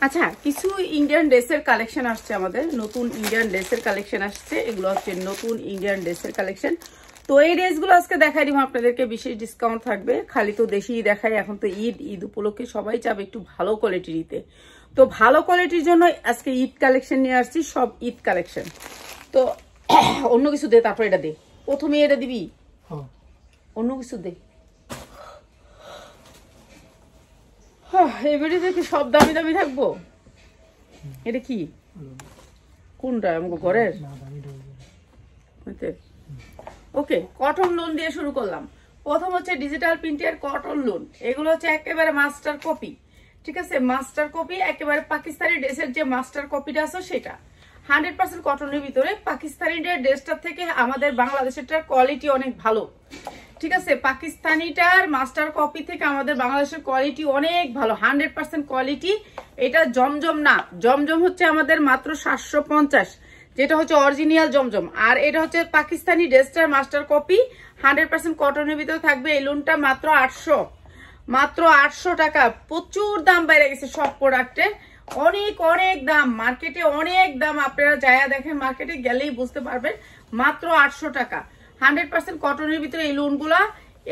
আচ্ছা, কিছু ইন্ডিয়ান ড্রেসের কালেকশন আসছে, আমাদের নতুন ইন্ডিয়ান ড্রেসের কালেকশন আসছে। এগুলো হচ্ছে নতুন ইন্ডিয়ান ড্রেসের কালেকশন। তো এই ড্রেসগুলো আজকে দেখাই দিব আপনাদেরকে, বিশেষ ডিসকাউন্ট থাকবে। খালি তো দেশেই দেখাই, এখন তো ঈদ উপলক্ষে সবাই চাবে একটু ভালো কোয়ালিটি নিতে। তো ভালো কোয়ালিটির জন্য আজকে ঈদ কালেকশন নিয়ে আসছি, সব ঈদ কালেকশন। তো অন্য কিছু দে, তারপর এটা দে। প্রথমে এটা দিবি, অন্য কিছু দে। এবারে দেখি সব দামি দামি থাকবো। এটা কি, কোনটা আমাকে ঘরের? ওকে, কটন লোন দিয়ে শুরু করলাম। প্রথম হচ্ছে ডিজিটাল প্রিন্টের কটন লোন। এগুলো হচ্ছে একেবারে মাস্টার কপি, ঠিক আছে? মাস্টার কপি, একেবারে পাকিস্তানি ড্রেসের যে মাস্টার কপিটা আছে সেটা 100% কটনের ভিতরে। পাকিস্তানি ড্রেসটার থেকে আমাদের বাংলাদেশেরটার কোয়ালিটি অনেক ভালো, ঠিক আছে? পাকিস্তানিটার মাস্টার কপি থেকে আমাদের বাংলাদেশের কোয়ালিটি অনেক ভালো, 100% কোয়ালিটি। এটা জমজম না, জমজম হচ্ছে আমাদের মাত্র 750, যেটা হচ্ছে অরিজিনাল জমজম। আর এটা হচ্ছে পাকিস্তানি ড্রেসটার মাস্টার কপি, 100% কটনের ভিতরে থাকবে। এই লোনটা মাত্র 800, মাত্র 800 টাকা। প্রচুর দাম বেড়ে গেছে সব প্রোডাক্টের, অনেক অনেক দাম, মার্কেটে অনেক দাম। আপনারা যায়া দেখেন, মার্কেটে গেলেই বুঝতে পারবেন। মাত্র 800 টাকা, 100% কটনের ভিতরে এই লোনগুলা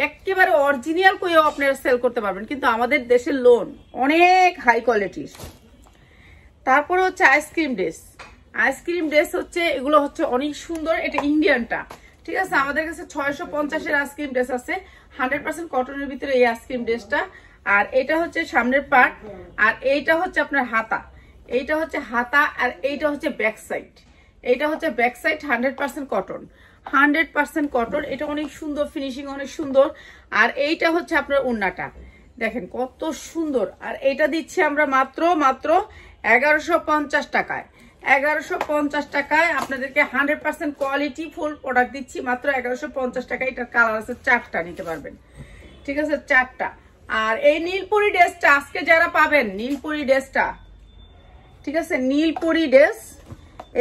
একেবারে অরিজিনাল কইও আপনারা সেল করতে পারবেন, কিন্তু আমাদের দেশের লোন অনেক হাই কোয়ালিটির। তারপরে হচ্ছে আইসক্রিম ড্রেস। আইসক্রিম ড্রেস হচ্ছে এগুলো হচ্ছে অনেক সুন্দর। এটা ইন্ডিয়ানটা, ঠিক আছে? আমাদের কাছে 650-এর আইসক্রিম ড্রেস আছে, 100% কটনের ভিতরে এই আইসক্রিম ড্রেসটা। আর এটা হচ্ছে সামনের পার্ট, আর এইটা হচ্ছে আপনার হাতা। এইটা হচ্ছে হাতা, আর এইটা হচ্ছে ব্যাক সাইড। এইটা হচ্ছে ব্যাক সাইড, 100% কটন, 100% কটন। এটা অনেক সুন্দর, ফিনিশিং অনেক সুন্দর। আর এইটা হচ্ছে আপনার ওড়নাটা, দেখেন কত সুন্দর। আর এইটা দিচ্ছি আমরা মাত্র 1150 টাকায়। 1150 টাকায় আপনাদেরকে 100% কোয়ালিটি ফুল প্রোডাক্ট দিচ্ছি, মাত্র 1150 টাকায়। এটার কালার আছে 4টা, নিতে পারবেন, ঠিক আছে? 4টা। আর এই নীলপরি ড্রেসটা আজকে যারা পাবেন, নীলপরি ড্রেসটা, ঠিক আছে? নীলপরি ড্রেস,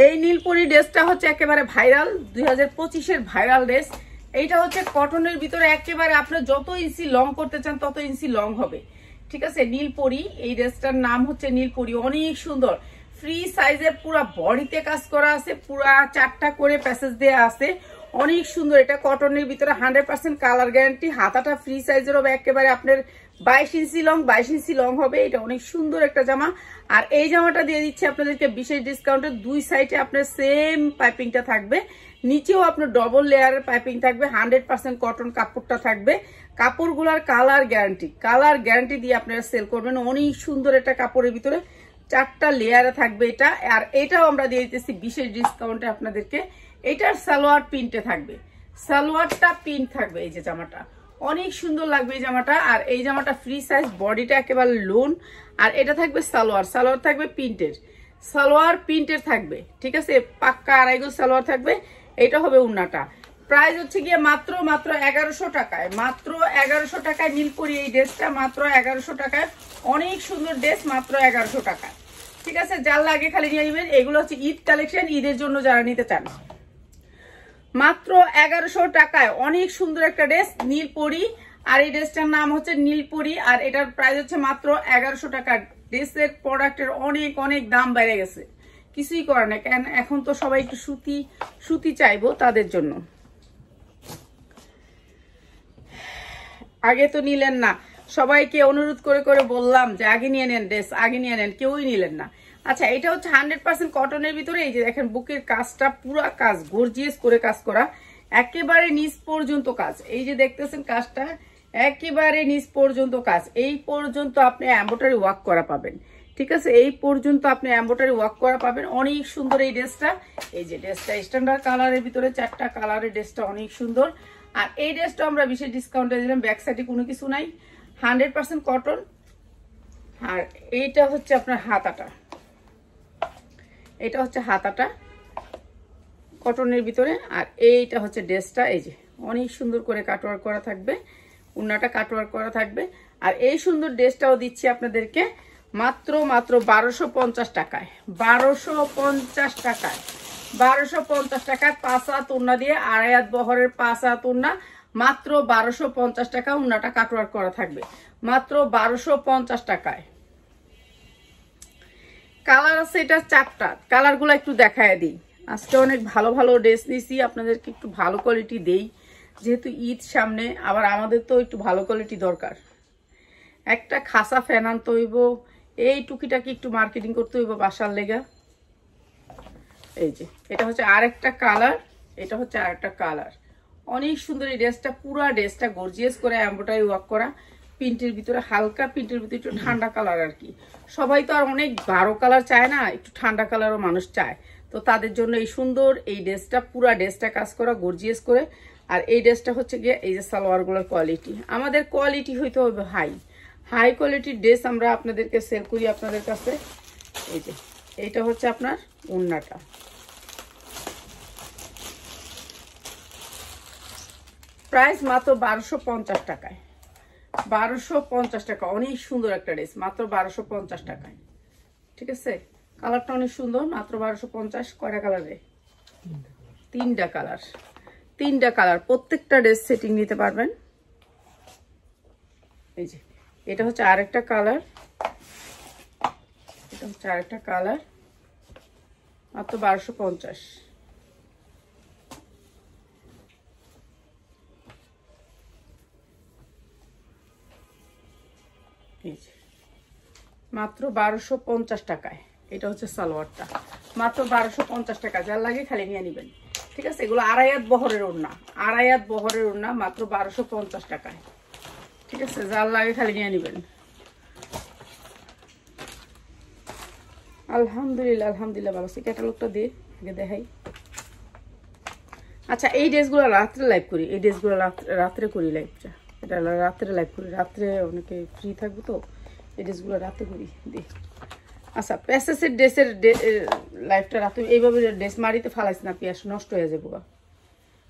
এই নীলপরি ড্রেসটা হচ্ছে একেবারে ভাইরাল, 2025-এর ভাইরাল ড্রেস। এইটা হচ্ছে কটনের ভিতরে, একেবারে আপনি যত ইঞ্চি লং করতে চান তত ইঞ্চি লং হবে, ঠিক আছে? নীলপরি, এই ড্রেসটার নাম হচ্ছে নীলপরি। অনেক সুন্দর, ফ্রি সাইজের, পুরা বডিতে কাজ করা আছে, পুরা 4টা করে প্যাসেজ দেওয়া আছে, অনেক সুন্দর। এটা কটনের ভিতরে 100% কালার গ্যারান্টি। হাতাটা ফ্রি সাইজের হবে, একেবারে আপনার 22 ইঞ্চি লং, 22 ইঞ্চি লং হবে। এটা অনেক সুন্দর একটা জামা। আর এই জামাটা দিয়ে দিচ্ছে আপনাদেরকে বিশেষ ডিসকাউন্টে। দুই সাইডে আপনার সেম পাইপিংটা থাকবে, নিচেও আপনার ডবল লেয়ারের পাইপিং থাকবে, 100% কটন কাপড়টা থাকবে। কাপড়গুলার কালার গ্যারান্টি, কালার গ্যারান্টি দিয়ে আপনারা সেল করবেন। অনেক সুন্দর একটা কাপড়ের ভিতরে 4টা লেয়ারে থাকবে এটা। আর এটাও আমরা দিয়ে দিতেছি বিশেষ ডিসকাউন্টে আপনাদেরকে। এটার সালোয়ার প্রিন্টে থাকবে, সালোয়ারটা প্রিন্ট থাকবে। এই যে জামাটা অনেক সুন্দর লাগবে এই জামাটা। আর এই জামাটা ফ্রি সাইজ, বডিটা একেবারে লোন। আর এটা থাকবে সালোয়ার, সালোয়ার থাকবে প্রিন্টের, সালোয়ার প্রিন্টের থাকবে, ঠিক আছে? পাক্কা আড়াইগো সালোয়ার থাকবে। এটা হবে ওড়নাটা। প্রাইস হচ্ছে গিয়ে মাত্র 1100 টাকায়, মাত্র 1100 টাকায় নীলপরি এই ড্রেসটা, মাত্র 1100 টাকায়। অনেক সুন্দর ড্রেস, মাত্র 1100 টাকায়, ঠিক আছে? যার লাগে খালি নিয়ে নেবেন। এগুলো হচ্ছে ঈদ কালেকশন, ঈদের জন্য যারা নিতে চান, মাত্র 1100 টাকায় অনেক সুন্দর একটা ড্রেস নীলপরি। আর এই ড্রেসটার নাম হচ্ছে নীলপরি, আর এটার প্রাইস হচ্ছে মাত্র 1100 টাকা। ড্রেসের প্রোডাক্টের অনেক অনেক দাম বেড়ে গেছে, কিছুই করে না, কেন এখন তো সবাই একটু সুতি সুতি চাইবো, তাদের জন্য। আগে তো নিলেন না, সবাইকে অনুরোধ করে করে বললাম যে আগে নিয়ে নেন ড্রেস, আগে নিয়ে নেন, কেউই নিলেন না। আচ্ছা, এটা হচ্ছে 100% কটনের ভিতরে। এই যে দেখেন বুকের কাজটা, পুরা কাজ গর্জিয়াস করে কাজ করা, একেবারে নিচ পর্যন্ত কাজ। এই যে দেখতেছেন কাজটা, একেবারে নিচ পর্যন্ত কাজ। এই পর্যন্ত আপনি এমব্রয়ডারি ওয়ার্ক করা পাবেন, ঠিক আছে? এই পর্যন্ত আপনি এমব্রয়ডারি ওয়ার্ক করা পাবেন। অনেক সুন্দর এই ড্রেসটা। এই যে ড্রেসটা স্ট্যান্ডার্ড কালারের ভিতরে, 4টা কালারের ড্রেসটা অনেক সুন্দর। আর এই ড্রেসটা আমরা বিশেষ ডিসকাউন্টে দিলাম, ব্যাক সাইডে কোনো কিছু নাই, 100% কটন। আর এইটা হচ্ছে আপনার হাতাটা, এটা হচ্ছে হাতাটা কটনের ভিতরে। আর এইটা হচ্ছে ড্রেসটা, এই যে অনেক সুন্দর করে কাটওয়ার্ক করা থাকবে, ওড়নাটা কাটওয়ার্ক করা থাকবে। আর এই সুন্দর ড্রেসটাও দিচ্ছি আপনাদেরকে মাত্র 1250 টাকায়, 1250 টাকায়, 1250 টাকায়। 5 হাত ওড়না দিয়ে, 2.5 হাত বহরের 5 হাত ওড়না, মাত্র 1250 টাকা। ওড়নাটা কাটওয়ার্ক করা থাকবে, মাত্র 1250 টাকায়। কালার আছে এটা 4টা, কালারগুলো একটু দেখায় দিই। আজকে অনেক ভালো ভালো ড্রেস নিয়েছি, আপনাদেরকে একটু ভালো কোয়ালিটি দেই, যেহেতু ঈদ সামনে, আবার আমাদের তো একটু ভালো কোয়ালিটি দরকার। একটা খাসা ফ্যান আনতে হইব, এই টুকিটাকে একটু মার্কেটিং করতে হইব বাসার লেগা। এই যে এটা হচ্ছে আরেকটা কালার, এটা হচ্ছে আরেকটা কালার। অনেক সুন্দর এই ড্রেসটা, পুরা ড্রেসটা গর্জিয়াস করে এমব্রয়ডারি ওয়ার্ক করা, প্রিন্টের ভিতরে হালকা প্রিন্টের ভিতরে একটু ঠান্ডা কালার আর কি। সবাই তো আর অনেক গাঢ় কালার চায় না, একটু ঠান্ডা কালারও মানুষ চায়, তো তাদের জন্য এই সুন্দর এই ড্রেসটা, পুরা ড্রেসটা কাজ করা গর্জিয়াস করে। আর এই ড্রেসটা হচ্ছে গিয়ে এই যে সালোয়ারগুলোর কোয়ালিটি, আমাদের কোয়ালিটি হইতে হবে হাই, হাই কোয়ালিটির ড্রেস আমরা আপনাদেরকে সেল করি আপনাদের কাছে। এই যে এইটা হচ্ছে আপনার ওড়নাটা, প্রাইস মাত্র 1250 টাকায়, 1250 টাকা। অনেক সুন্দর একটা ড্রেস, মাত্র 1250 টাকায়। ঠিক আছে, কালারটা অনেক সুন্দর, মাত্র 1250। কয়টা কালারে? 3টা কালার, 3টা কালার, প্রত্যেকটা ড্রেস সেটিং নিতে পারবেন। এই যে এটা হচ্ছে আরেকটা কালার, এটা হচ্ছে আরেকটা কালার, মাত্র 1250। এই যে মাত্র 1250 টাকায়। এটা হচ্ছে সালোয়ারটা, মাত্র 1250 টাকা। যার লাগে খালি নিয়ে নেবেন। ঠিক আছে, এগুলো আড়াইয়াত বহরের ওড়না, আড়াইয়াত বহরের ওড়না, মাত্র 1250 টাকায়। ঠিক আছে, যার লাগে খালি নিয়ে নেবেন। আলহামদুলিল্লাহ, আলহামদুলিল্লাহ ভালো আছে। ক্যাটালগটা দিয়ে আগে দেখাই। আচ্ছা, এই ড্রেসগুলো রাত্রে লাইভ করি, এই ড্রেসগুলো রাত্রে করি লাইভটা, এটা রাত্রে লাইভ করি, রাত্রে অনেকে ফ্রি থাকবো তো এই ড্রেসগুলো রাতে করি দিই। আচ্ছা, প্যাসেসের ড্রেসের লাইভটা রাতে এইভাবে ড্রেস মারিতে ফালাইস না, পিয়াস নষ্ট হয়ে যাবো।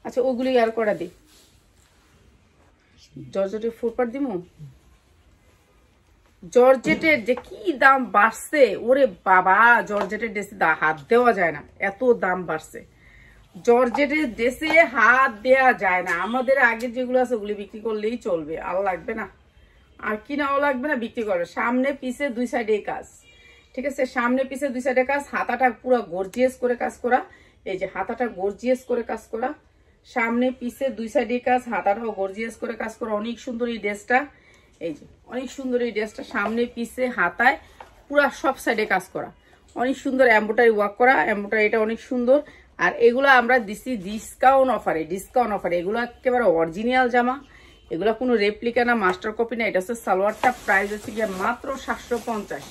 আচ্ছা, ওগুলি আর করা দিই। জর্জেটের 4 পার্ট দিমু। জর্জেটের যে কি দাম বাড়ছে, ওরে বাবা, জর্জেটের ড্রেসে হাত দেওয়া যায় না, এত দাম বাড়ছে। জর্জেটের ড্রেসে হাত দেওয়া যায় না। আমাদের আগে যেগুলো আছে ওগুলি বিক্রি করলেই চলবে, আর লাগবে না, আর কিনাও লাগবে না, বিক্রি করবে। সামনে পিছে 2 সাইডে কাজ। ঠিক আছে, সামনে পিছে 2 সাইডে কাজ, হাতাটা পুরো গর্জিয়াস করে কাজ করা। এই যে হাতাটা গর্জিয়াস করে কাজ করা, সামনে পিছে 2 সাইডে কাজ, হাতাটাও গর্জিয়াস করে কাজ করা। অনেক সুন্দর এই ড্রেসটা, এই যে অনেক সুন্দর এই ড্রেসটা, সামনে পিছে হাতায় পুরা সব সাইডে কাজ করা, অনেক সুন্দর এমব্রয়ডারি ওয়ার্ক করা, এমব্রয়ডারিটা অনেক সুন্দর। আর এগুলো আমরা দিচ্ছি ডিসকাউন্ট অফারে, ডিসকাউন্ট অফারে। এগুলো একেবারে অরিজিনাল জামা, এগুলো কোনো রেপ্লিকা না, মাস্টার কপি না। এটা হচ্ছে সালোয়ারটা, প্রাইস হচ্ছে গিয়ে মাত্র 750,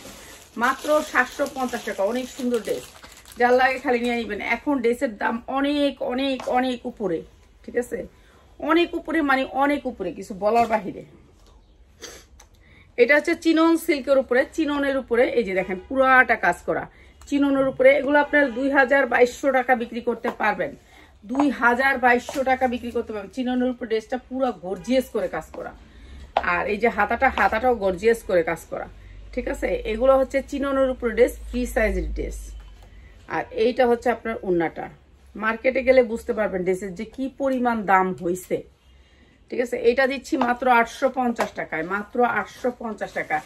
মাত্র 750 টাকা। অনেক সুন্দর ড্রেস, যার লাগে খালি নিয়ে নিবেন। এখন ড্রেসের দাম অনেক অনেক অনেক উপরে, ঠিক আছে, অনেক উপরে, মানে অনেক উপরে, কিছু বলার বাহিরে। এটা হচ্ছে চিনন সিল্কের উপরে, চিননের উপরে, এই যে দেখেন পুরাটা কাজ করা চিননের উপরে। এগুলো আপনার 2200 টাকা বিক্রি করতে পারবেন, 2200 টাকা বিক্রি করতে পারবেন। চিননের উপরে ড্রেসটা পুরো গর্জিয়াস করে কাজ করা, আর এই যে হাতাটাও গর্জিয়াস করে কাজ করা। ঠিক আছে, এগুলো হচ্ছে চিননের উপরে ড্রেস, ফ্রি সাইজের ড্রেস। আর এইটা হচ্ছে আপনার ওড়নাটা। মার্কেটে গেলে বুঝতে পারবেন ড্রেসের যে কি পরিমাণ দাম হয়েছে। ঠিক আছে, এটা দিচ্ছি মাত্র 850 টাকায়, মাত্র 850 টাকা।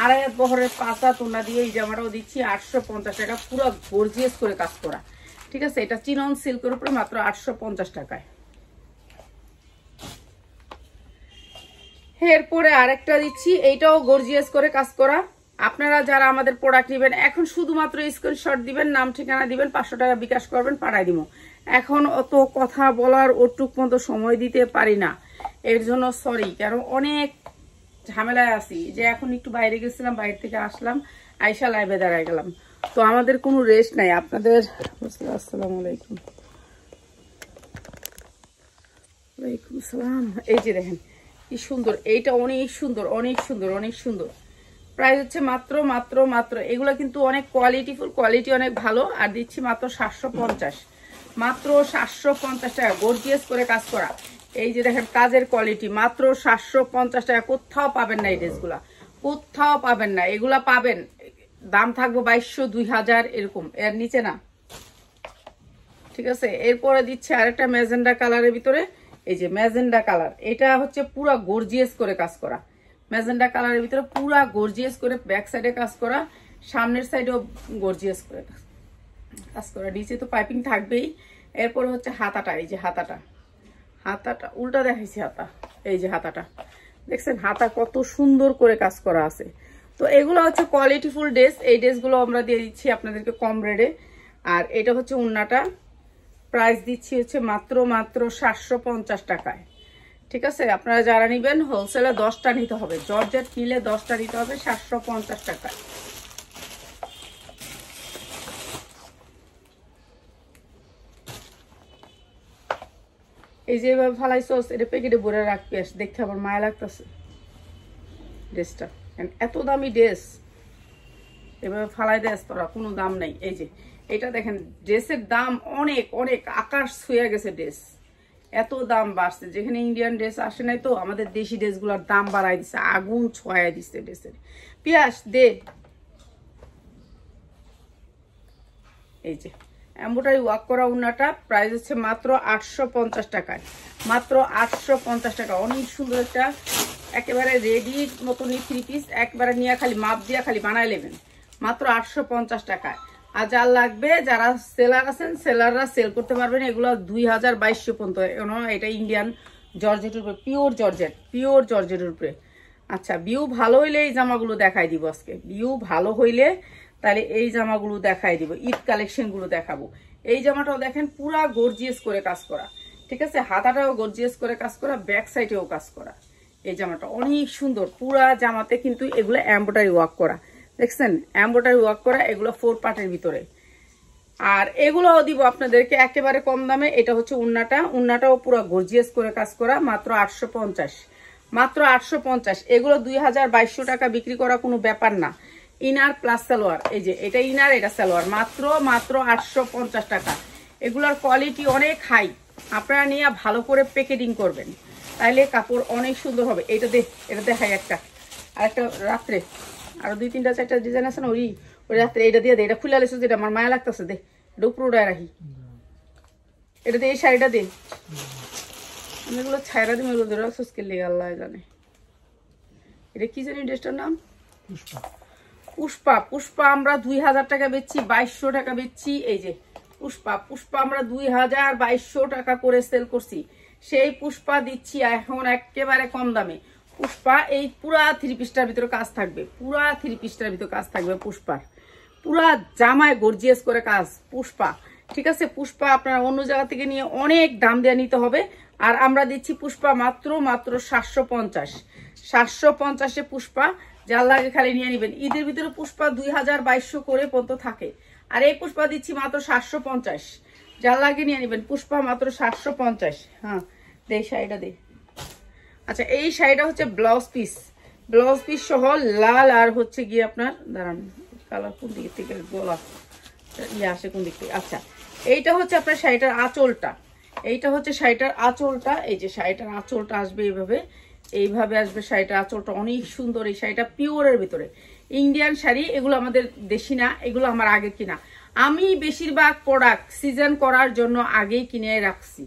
আড়াইয়াত বহরের 5 হাত ওড়না দিয়ে এই জামাটাও দিচ্ছি 850 টাকা, পুরো গর্জিয়াস করে কাজ করা। ঠিক আছে, এটা চিনন সিল্কের উপরে, মাত্র 850 টাকায়। এরপরে আরেকটা দিচ্ছি, এইটাও গর্জিয়াস করে কাজ করা। আপনারা যারা আমাদের প্রোডাক্ট নেবেন, এখন শুধুমাত্র স্ক্রিনশট দিবেন, নাম ঠিকানা দিবেন, 500 টাকা বিকাশ করবেন, পাঠাই দিব। এখন অত কথা বলার ওটুক মতো সময় দিতে পারি না, এর জন্য সরি। কারণ অনেক ঝামেলায় আছি, যে এখন একটু বাইরে গেছিলাম, বাইরে থেকে আসলাম, আইসা লাইভে দাঁড়ায় গেলাম, তো আমাদের কোনো রেস্ট নাই। আপনাদের আসসালামু আলাইকুম। ওয়ালাইকুম আসসালাম। এই যে দেখেন কি সুন্দর, এইটা অনেক সুন্দর, অনেক সুন্দর, অনেক সুন্দর। প্রাইস হচ্ছে মাত্র মাত্র মাত্র, এগুলো কিন্তু অনেক কোয়ালিটিফুল, কোয়ালিটি অনেক ভালো। আর দিচ্ছি মাত্র 750, মাত্র 750 টাকা, গর্জিয়াস করে কাজ করা। এই যে দেখেন কাজের কোয়ালিটি, মাত্র 750 টাকা। কোথাও পাবেন না এই ড্রেসগুলা, কোথাও পাবেন না। এগুলা পাবেন দাম থাকবো 2200, 2000 এরকম, এর নিচে না। ঠিক আছে, এরপরে দিচ্ছে আরেকটা ম্যাজেন্ডা কালারের ভিতরে, এই যে ম্যাজেন্ডা কালার, এটা হচ্ছে পুরা গর্জিয়াস করে কাজ করা। ম্যাজেন্ডা কালারের ভিতরে পুরা গর্জিয়াস করে ব্যাক সাইডে কাজ করা, সামনের সাইডেও গর্জিয়াস করে কাজ করা, নিচে তো পাইপিং থাকবেই। এরপরে হচ্ছে হাতাটা, এই যে হাতাটা উল্টা দেখাইছি, হাতা এই যে হাতাটা দেখছেন, হাতা কত সুন্দর করে কাজ করা আছে। তো এগুলো হচ্ছে কোয়ালিটিফুল ড্রেস, এই ড্রেসগুলো আমরা দিয়ে দিচ্ছি আপনাদেরকে কম রেটে। আর এটা হচ্ছে উন্নাটা, প্রাইস দিচ্ছি হচ্ছে মাত্র 750 টাকায়। ঠিক আছে, আপনারা যারা নেবেন হোলসেলে 10টা নিতে হবে, জর্জেট নিলে 10টা নিতে হবে 750 টাকায়। এই যে এভাবে ফালাইছস, এটা প্যাকেটে ভরে রাখবি, দেখতে আবার মায়া লাগতেছে ড্রেসটা, এত দামি ড্রেস এভাবে ফালাই দেস তোরা, কোনো দাম নাই। এই যে এটা দেখেন, ড্রেসের দাম অনেক অনেক আকাশ ছুঁয়ে গেছে, ড্রেস এত দাম বাড়ছে। যেখানে ইন্ডিয়ান ড্রেস আসে নাই, তো আমাদের দেশি ড্রেসগুলোর দাম বাড়াই দিচ্ছে, আগুন ছোঁয়া দিচ্ছে ড্রেসের। পিয়াস দে, এই যে এমব্রয়ডারি ওয়ার্ক করা উন্নাটা প্রাইস হচ্ছে মাত্র 850 টাকায়, মাত্র 850 টাকা। অনেক সুন্দর একটা একেবারে রেডি মতনই 3 পিস, একবারে নিয়ে খালি মাপ দিয়ে খালি বানাই নেবেন, মাত্র 850 টাকায়। আর যার লাগবে, যারা সেলার আছেন সেলাররা সেল করতে পারবেন, এগুলো 2200 পর্যন্ত। এটা ইন্ডিয়ান জর্জেটের উপরে, পিওর জর্জেটের উপরে। আচ্ছা, ভিউ ভালো হইলে এই জামাগুলো দেখাই দিব আজকে, ভিউ ভালো হইলে তাহলে এই জামাগুলো দেখাই দিব, ঈদ কালেকশনগুলো দেখাবো। এই জামাটাও দেখেন পুরা গর্জিয়াস করে কাজ করা, ঠিক আছে, হাতাটাও গর্জিয়াস করে কাজ করা, ব্যাক সাইডেও কাজ করা। এই জামাটা অনেক সুন্দর, পুরা জামাতে কিন্তু এগুলো এমব্রয়ডারি ওয়ার্ক করা, দেখছেন এমব্রয়ডারি ওয়ার্ক করা, এগুলো 4 পার্টের ভিতরে। আর এগুলোও দিব আপনাদেরকে একেবারে কম দামে। এটা হচ্ছে উন্নাটাও পুরো গর্জিয়াস করে কাজ করা, মাত্র 850, মাত্র 850। এগুলো 2200 টাকা বিক্রি করা কোনো ব্যাপার না। ইনার প্লাস সালোয়ার, এই যে এটা ইনার এটা সালোয়ার, মাত্র 850 টাকা। এগুলোর কোয়ালিটি অনেক হাই, আপনারা নিয়ে ভালো করে প্যাকেটিং করবেন, তাইলে কাপড় অনেক সুন্দর হবে। এটা দেখাই একটা, আর একটা রাত্রে আরো 2-3টা 4টা ডিজাইন আছে না, ওই রাত্রে এটা দিয়ে দে, এটা খুলে আলিস, যেটা আমার মায়া লাগতেছে, দে এটা উপরে উড়ায় রাখি, এটা দিয়ে এই শাড়িটা দে, আমি এগুলো ছায়রা দিই, এগুলো ধরে রাখছিস কে লেগে আল্লাহ জানে। এটা কি জানি ড্রেসটার নাম, পুষ্পা আমরা 2000 টাকা বেচছি, 2200 টাকা বেচছি। এই যে পুষ্পা আমরা 2200 টাকা করে সেল করছি, সেই পুষ্পা দিচ্ছি এখন একেবারে কম দামে। পুষ্পা এই পুরা 3 পিসটার ভিতরে কাজ থাকবে, পুরা 3 পিসটার ভিতরে কাজ থাকবে পুষ্পার, পুরা জামায় গর্জিয়াস করে কাজ পুষ্পা। ঠিক আছে, পুষ্পা আপনারা অন্য জায়গা থেকে নিয়ে অনেক দাম দিয়ে নিতে হবে, আর আমরা দিচ্ছি পুষ্পা মাত্র 750 পুষ্পা। যার লাগে খালি নিয়ে নিবেন। ঈদের ভিতরে পুষ্পা 2200 করে পর্যন্ত থাকে, আর এই পুষ্পা দিচ্ছি মাত্র 750। যার লাগে নিয়ে নিবেন, পুষ্পা মাত্র 750। হ্যাঁ দে শাড়িটা দে। আচ্ছা, এই শাড়িটা হচ্ছে ব্লাউজ পিস সহ লাল, আর হচ্ছে গিয়ে আপনার দাঁড়ান কালার কোন দিক থেকে গলা আসে কোন দিক থেকে। আচ্ছা, এইটা হচ্ছে আপনার শাড়িটার আঁচলটা, এইটা হচ্ছে শাড়িটার আঁচলটা। এই যে শাড়িটার আঁচলটা আসবে এইভাবে আসবে শাড়িটার আঁচলটা, অনেক সুন্দর। এই শাড়িটা পিওরের ভিতরে, ইন্ডিয়ান শাড়ি, এগুলো আমাদের দেশি না, এগুলো আমার আগে কিনা। আমি বেশিরভাগ প্রোডাক্ট সিজন করার জন্য আগেই কিনে রাখছি,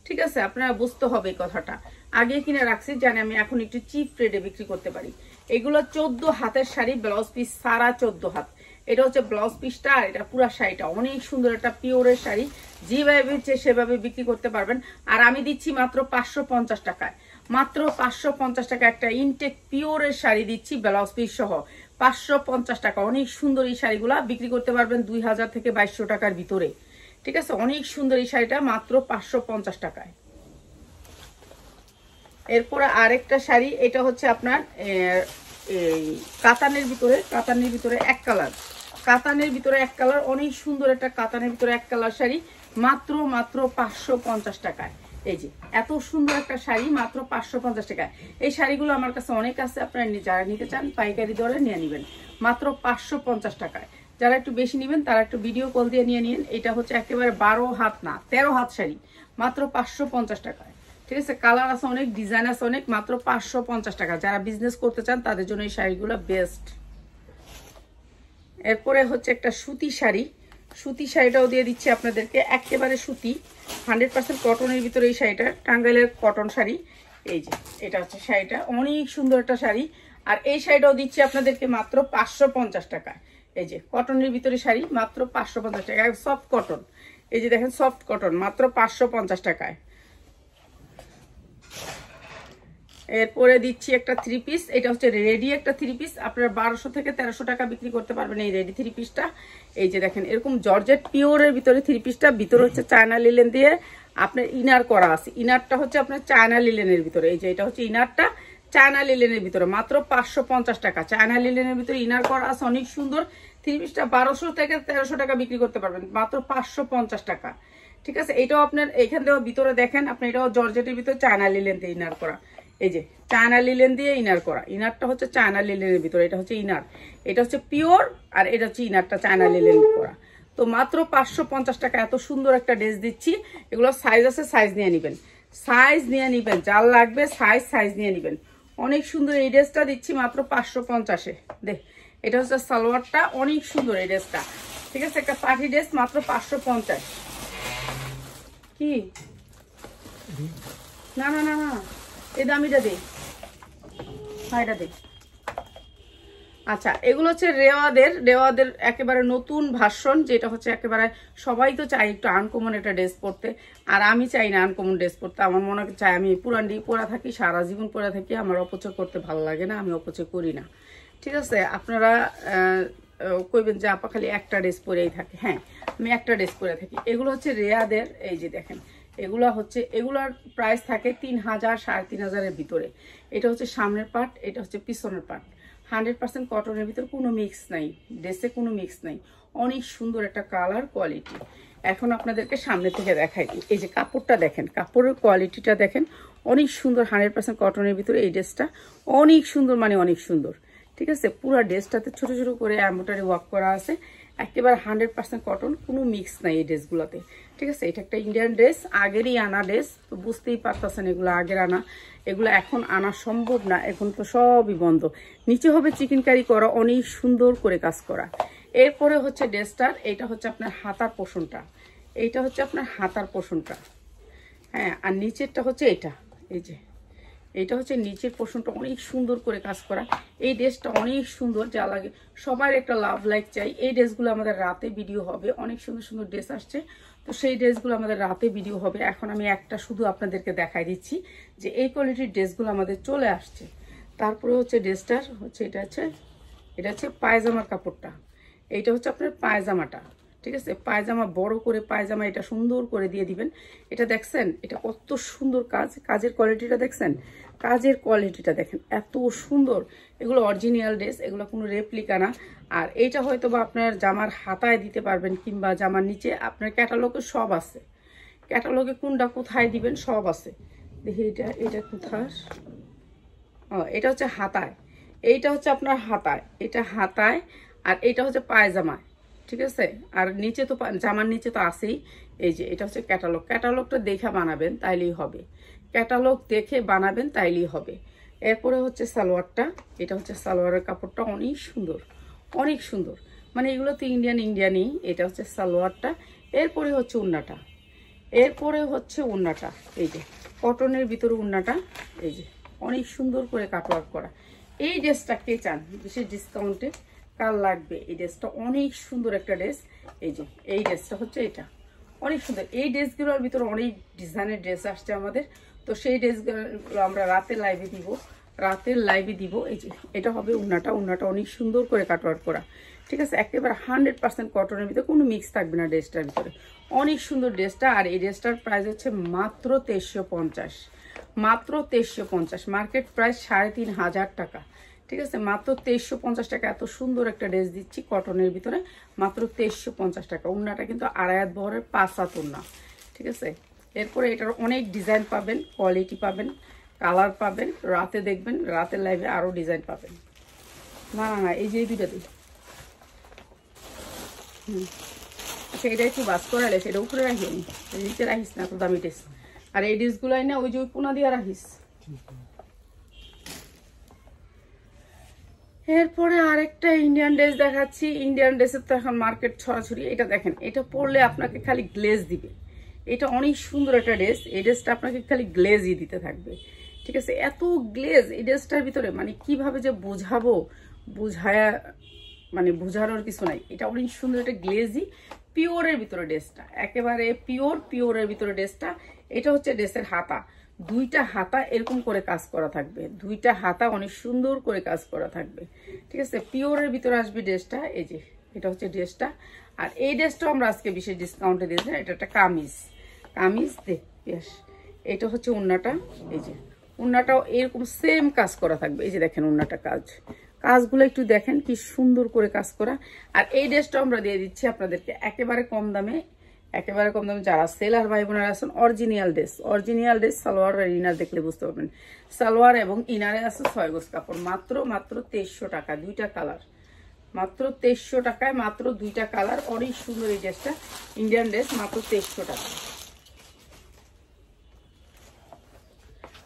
ঠিক আছে, আপনারা বুঝতে হবে এই কথাটা, আগে কিনে রাখছি জানি আমি এখন একটু চিপ রেটে বিক্রি করতে পারি। এগুলো 14 হাতের শাড়ি, ব্লাউজ পিস সারা 14 হাত। এটা হচ্ছে ব্লাউজ পিসটা, আর এটা পুরা শাড়িটা অনেক সুন্দর একটা পিওরের শাড়ি, যেভাবে বিচ্ছে সেভাবে বিক্রি করতে পারবেন। আর আমি দিচ্ছি মাত্র 550 টাকায়, মাত্র 550 টাকা একটা ইনটেক পিওরের শাড়ি দিচ্ছি ব্লাউজ পিস সহ, 550 টাকা। অনেক সুন্দর এই শাড়িগুলা বিক্রি করতে পারবেন 2000 থেকে 2200 টাকার ভিতরে, ঠিক আছে, অনেক সুন্দর এই শাড়িটা মাত্র 550 টাকায়। এরপরে আরেকটা শাড়ি, এটা হচ্ছে আপনার এই কাতানের ভিতরে এক কালার, অনেক সুন্দর একটা কাতানের ভিতরে এক কালার শাড়ি, মাত্র 550 টাকায়। এই যে এত সুন্দর একটা শাড়ি মাত্র 550 টাকায়। এই শাড়িগুলো আমার কাছে অনেক আছে, আপনারা যারা নিতে চান পাইকারি দরে নিয়ে নেবেন মাত্র 550 টাকায়। যারা একটু বেশি নেবেন তারা একটু ভিডিও কল দিয়ে নিয়ে নিন। এটা হচ্ছে একেবারে 12 হাত না 13 হাত শাড়ি, মাত্র 550 টাকায়, ঠিক আছে। কালার আছে অনেক, ডিজাইন আছে অনেক, মাত্র 550 টাকা। যারা বিজনেস করতে চান তাদের জন্য এই শাড়িগুলো বেস্ট। এরপরে হচ্ছে একটা সুতি শাড়িটাও দিয়ে দিচ্ছি আপনাদেরকে, একেবারে সুতি 100% কটনের ভিতরে এই শাড়িটা, টাঙ্গাইলের কটন শাড়ি। এই যে এটা হচ্ছে শাড়িটা, অনেক সুন্দর একটা শাড়ি। আর এই শাড়িটাও দিচ্ছি আপনাদেরকে মাত্র 550 টাকায়। এই যে কটনের ভিতরে শাড়ি মাত্র 550 টাকা, সফট কটন। এই যে দেখেন সফট কটন মাত্র 550 টাকায়। এরপরে দিচ্ছি একটা 3 পিস, এটা হচ্ছে রেডি একটা 3 পিস, আপনারা 1200 থেকে 1300 টাকা বিক্রি করতে পারবেন এই রেডি 3 পিসটা। এই যে দেখেন এরকম জর্জেট পিওরের ভিতরে 3 পিসটা, ভিতরে হচ্ছে চায়না লিলেন দিয়ে আপনার ইনার করা আছে। ইনারটা হচ্ছে আপনার চায়না লিলেনের ভিতরে, এই যে এটা হচ্ছে ইনারটা চায়না লিলেনের ভিতরে মাত্র 550 টাকা। চায়না লিলেনের ভিতরে ইনার করা আছে, অনেক সুন্দর। 3 পিসটা 1200 থেকে 1300 টাকা বিক্রি করতে পারবেন মাত্র 550 টাকা। ঠিক আছে, এটাও আপনার এখান থেকে ভিতরে দেখেন আপনি, এটাও জর্জেটের ভিতরে চায়না লিলেন দিয়ে ইনার করা। এই যে চায়না লিলেন দিয়ে ইনার করা, ইনারটা হচ্ছে চায়না লিলেনের ভিতরে, এটা হচ্ছে ইনার, এটা হচ্ছে পিওর, আর এটা হচ্ছে ইনারটা চায়না লিলেন করা। তো মাত্র 550 টাকা এত সুন্দর একটা ড্রেস দিচ্ছি। এগুলো সাইজ আছে, সাইজ নিয়ে নেবেন, সাইজ নিয়ে নেবেন, যার লাগবে সাইজ নিয়ে নেবেন। অনেক সুন্দর এই ড্রেসটা দিচ্ছি মাত্র 550-এ। দেখ এটা হচ্ছে সালোয়ারটা, অনেক সুন্দর এই ড্রেসটা। ঠিক আছে, একটা পার্টি ড্রেস মাত্র 550। কি না না না না, এই দামিটা দে, হ্যাঁ এটা দে। আচ্ছা, এগুলো হচ্ছে রেওয়াদের একেবারে নতুন ভার্সন, যেটা হচ্ছে একেবারে সবাই তো চাই একটু আনকমন একটা ড্রেস পরতে, আর আমি চাই না আনকমন ড্রেস পরতে। আমার মনে চাই আমি পুরানডি পরা থাকি, সারা জীবন পরা থাকি, আমার অপচয় করতে ভালো লাগে না, আমি অপচয় করি না। ঠিক আছে, আপনারা কইবেন যে আপা খালি একটা ড্রেস পরেই থাকে, হ্যাঁ আমি একটা ড্রেস পরে থাকি। এগুলো হচ্ছে রেয়াদের, এই যে দেখেন এগুলা হচ্ছে, এগুলার প্রাইস থাকে 3000 3500-এর ভিতরে। এটা হচ্ছে সামনের পার্ট, এটা হচ্ছে পিছনের পার্ট। 100% কটনের ভিতরে কোনো মিক্স নাই, ড্রেসে কোনো মিক্স নাই, অনেক সুন্দর একটা কালার কোয়ালিটি। এখন আপনাদেরকে সামনে থেকে দেখাই, এই যে কাপড়টা দেখেন, কাপড়ের কোয়ালিটিটা দেখেন, অনেক সুন্দর। 100% কটনের ভিতরে এই ড্রেসটা অনেক সুন্দর, মানে অনেক সুন্দর। ঠিক আছে, পুরো ড্রেসটাতে ছোট ছোট করে এমব্রয়ডারি ওয়ার্ক করা আছে, একেবারে 100% কটন, কোনো মিক্স নাই এই ড্রেসগুলোতে। ঠিক আছে, এটা একটা ইন্ডিয়ান ড্রেস, আগেরই আনা ড্রেস, তো বুঝতেই পারতেছেন এগুলো আগের আনা, এগুলো এখন আনা সম্ভব না, এখন তো সবই বন্ধ। নিচে হবে চিকেন কারি করা, অনেক সুন্দর করে কাজ করা। এরপরে হচ্ছে ড্রেসটার, এটা হচ্ছে আপনার হাতার পোষণটা, এইটা হচ্ছে আপনার হাতার পোষণটা, হ্যাঁ। আর নিচেরটা হচ্ছে এটা, এই যে এইটা হচ্ছে নিচের পোর্শনটা, অনেক সুন্দর করে কাজ করা। এই ড্রেসটা অনেক সুন্দর, যা লাগে সবার একটা লাভ লাইক চাই। এই ড্রেসগুলো আমাদের রাতে ভিডিও হবে, অনেক সুন্দর সুন্দর ড্রেস আসছে, তো সেই ড্রেসগুলো আমাদের রাতে ভিডিও হবে। এখন আমি একটা শুধু আপনাদেরকে দেখাই দিচ্ছি যে এই কোয়ালিটির ড্রেসগুলো আমাদের চলে আসছে। তারপরে হচ্ছে ড্রেসটার হচ্ছে এটা হচ্ছে পায়জামার কাপড়টা, এইটা হচ্ছে আপনার পায়জামাটা। ঠিক আছে, পায়জামা বড় করে পায়জামা, এটা সুন্দর করে দিয়ে দিবেন। এটা দেখছেন, এটা কত সুন্দর কাজ, কাজের কোয়ালিটিটা দেখছেন, কাজের কোয়ালিটিটা দেখেন এত সুন্দর। এগুলো অরিজিনাল ড্রেস, এগুলো কোনো রেপ্লিকা না। আর এইটা হয়তো বা আপনার জামার হাতায় দিতে পারবেন, কিংবা জামার নিচে, আপনার ক্যাটালগে সব আছে, ক্যাটালগে কোনটা কোথায় দিবেন সব আছে। দেখি এটা কোথায়, ও এটা হচ্ছে হাতায়, এইটা হচ্ছে আপনার হাতায়, এটা হাতায়, আর এইটা হচ্ছে পায়জামায়। ঠিক আছে, আর নিচে তো জামার নিচে তো আছেই। এই যে এটা হচ্ছে ক্যাটালগ, ক্যাটালগটা দেখে বানাবেন তাইলেই হবে, ক্যাটালগ দেখে বানাবেন তাইলেই হবে। এরপরে হচ্ছে সালোয়ারটা, এটা হচ্ছে সালোয়ারের কাপড়টা, অনেক সুন্দর, অনেক সুন্দর, মানে এগুলো তো ইন্ডিয়ানই। এটা হচ্ছে সালোয়ারটা। এরপরে হচ্ছে উন্নাটা, এই যে কটনের ভিতরে উন্নাটা, এই যে অনেক সুন্দর করে কাটওয়ার্ক করা। এই ড্রেসটা কে চান বিশেষ ডিসকাউন্টে, কার লাগবে এই ড্রেসটা, অনেক সুন্দর একটা ড্রেস। এই যে এই ড্রেসটা হচ্ছে এটা, অনেক সুন্দর। এই ড্রেসগুলোর ভিতরে অনেক ডিজাইনের ড্রেস আসছে আমাদের, তো সেই ড্রেসগুলো আমরা রাতের লাইভে দিব। এই যে এটা হবে উন্নাটা, অনেক সুন্দর করে কাটওয়ার্ক করা। ঠিক আছে, একেবারে 100% কটনের ভিতরে, কোনো মিক্স থাকবে না ড্রেসটার ভিতরে, অনেক সুন্দর ড্রেসটা। আর এই ড্রেসটার প্রাইস হচ্ছে মাত্র 2350, মাত্র 2350, মার্কেট প্রাইস 3500 টাকা। ঠিক আছে, মাত্র 2350 টাকা এত সুন্দর একটা ড্রেস দিচ্ছি কটনের ভিতরে, মাত্র 2350 টাকা। উন্নাটা কিন্তু 2.5 হাত বহরের 5 হাত উন্না। ঠিক আছে, এরপরে এটার অনেক ডিজাইন পাবেন, কোয়ালিটি পাবেন, কালার পাবেন, রাতে দেখবেন, রাতের লাইভে আরও ডিজাইন পাবেন। না না না, এই যে এই দুইটা দিই, আচ্ছা এটা একটু বাস করালে সেটা উপরে রাখিয়ে নি, নিচে রাখিস না, তো দামি ড্রেস। আর এই ড্রেসগুলাই না ওই যে ওই কোনা দিয়ে রাখিস। এরপরে আরেকটা ইন্ডিয়ান ড্রেস দেখাচ্ছি। ইন্ডিয়ান ড্রেসের তো এখন মার্কেট ছড়াছড়ি। এটা দেখেন, এটা পরলে আপনাকে খালি গ্লেজ দিবে, এটা অনেক সুন্দর একটা ড্রেস। এই ড্রেসটা আপনাকে খালি গ্লেজই দিতে থাকবে। ঠিক আছে, এত গ্লেজ এই ড্রেসটার ভিতরে, মানে কিভাবে যে বোঝাবো, বুঝায়া মানে বোঝানোর কিছু নাই, এটা অনেক সুন্দর, এটা গ্লেজি পিওরের ভিতরে ড্রেসটা, একেবারে পিওরের ভিতরে ড্রেসটা। এটা হচ্ছে ড্রেসের হাতা, দুইটা হাতা এরকম করে কাজ করা থাকবে, দুইটা হাতা অনেক সুন্দর করে কাজ করা থাকবে, ঠিক আছে। পিওরের ভিতরে আসবে ড্রেসটা, এই যে এটা হচ্ছে ড্রেসটা। আর এই ড্রেসটাও আমরা আজকে বিশেষ ডিসকাউন্টে দিয়েছি। এটা একটা কামিজ বেশ, এটা হচ্ছে ওড়নাটা, এই যে ওড়নাটাও এরকম সেম কাজ করা থাকবে, এই যে দেখেন ওড়নাটা কাজগুলো একটু দেখেন কি সুন্দর করে কাজ করা। আর এই ড্রেসটা আমরা দিয়ে দিচ্ছি আপনাদেরকে একেবারে কম দামে, যারা সেলার ভাই বোনেরা আছেন। অরিজিনাল ড্রেস সালোয়ার আর ইনার দেখলে বুঝতে পারবেন। সালোয়ার এবং ইনারে আছে 6 গজ কাপড়, মাত্র 2300 টাকা, দুইটা কালার, মাত্র 2300 টাকায় মাত্র দুইটা কালার। অনেক সুন্দর এই ড্রেসটা, ইন্ডিয়ান ড্রেস, মাত্র 2300 টাকা।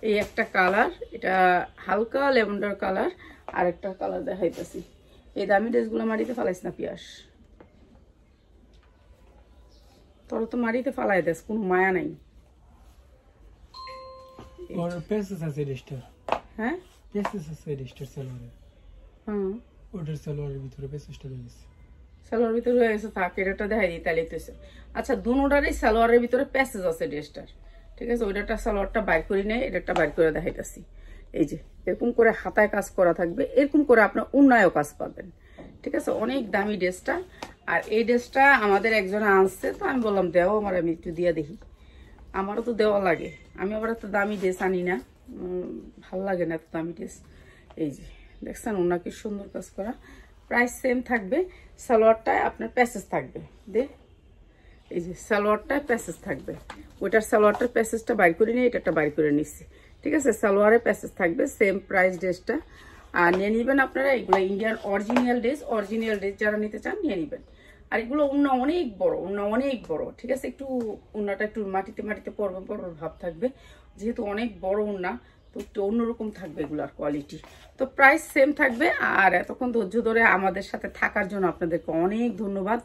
এই একটা কালার, এটা হালকা লেভেন্ডার কালার, আর একটা কালার দেখাইতেছি। এই দামি ড্রেসগুলো মাটিতে ফালাইস না পিয়াস, তোর তো মাটিতে ফালাই দেস, কোনো মায়া নাই। হ্যাঁ সালোয়ারের ভিতরে হয়ে গেছে, থাক এটা দেখাই দিই তাহলে। আচ্ছা, দুটারই সালোয়ারের ভিতরে প্যাসেজ আছে ড্রেসটার, ঠিক আছে। ওইটা সালোয়ারটা বাইর করে নেই, এটা বাইর করে দেখাইতেছি। এই যে এরকম করে হাতায় কাজ করা থাকবে, এরকম করে আপনার উন্নয়ও কাজ পাবেন, ঠিক আছে। অনেক দামি ড্রেসটা। আর এই ড্রেসটা আমাদের একজন আনছে, তো আমি বললাম দেও আমার, আমি একটু দিয়ে দেখি, আমারও তো দেওয়া লাগে। আমি আবার এত দামি ড্রেস আনি না, ভাল লাগে না এত দামি ড্রেস। এই যে দেখছেন ওনাকে সুন্দর কাজ করা, প্রাইস সেম থাকবে। সালোয়ারটায় আপনার প্যাসেজ থাকবে, এই যে সালোয়ারটায় প্যাসেজ থাকবে, ওইটার সালোয়ারটার প্যাসেজটা বাইর করে নিয়ে এটা বাইর করে নিচ্ছি, ঠিক আছে। সালোয়ারের প্যাসেজ থাকবে, সেম প্রাইস ড্রেসটা। আর নিয়ে নিবেন আপনারা এগুলো ইন্ডিয়ান অরিজিনাল ড্রেস যারা নিতে চান নিয়ে নিবেন। আর এগুলো ওড়না অনেক বড়, ঠিক আছে। একটু ওড়নাটা একটু মাটিতে পড়বে ভাব থাকবে, যেহেতু অনেক বড় ওড়না, তো একটু অন্যরকম থাকবে এগুলার কোয়ালিটি। তো প্রাইস সেম থাকবে। আর এতক্ষণ ধৈর্য ধরে আমাদের সাথে থাকার জন্য আপনাদেরকে অনেক ধন্যবাদ।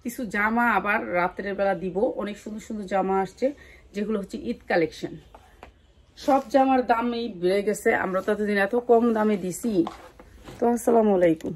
কিছু জামা আবার রাত্রের বেলা দিব, অনেক সুন্দর সুন্দর জামা আসছে, যেগুলো হচ্ছে ঈদ কালেকশন। সব জামার দাম এই বেড়ে গেছে, আমরা তো এতদিন এত কম দামে দিছি। তো আসসালামু আলাইকুম।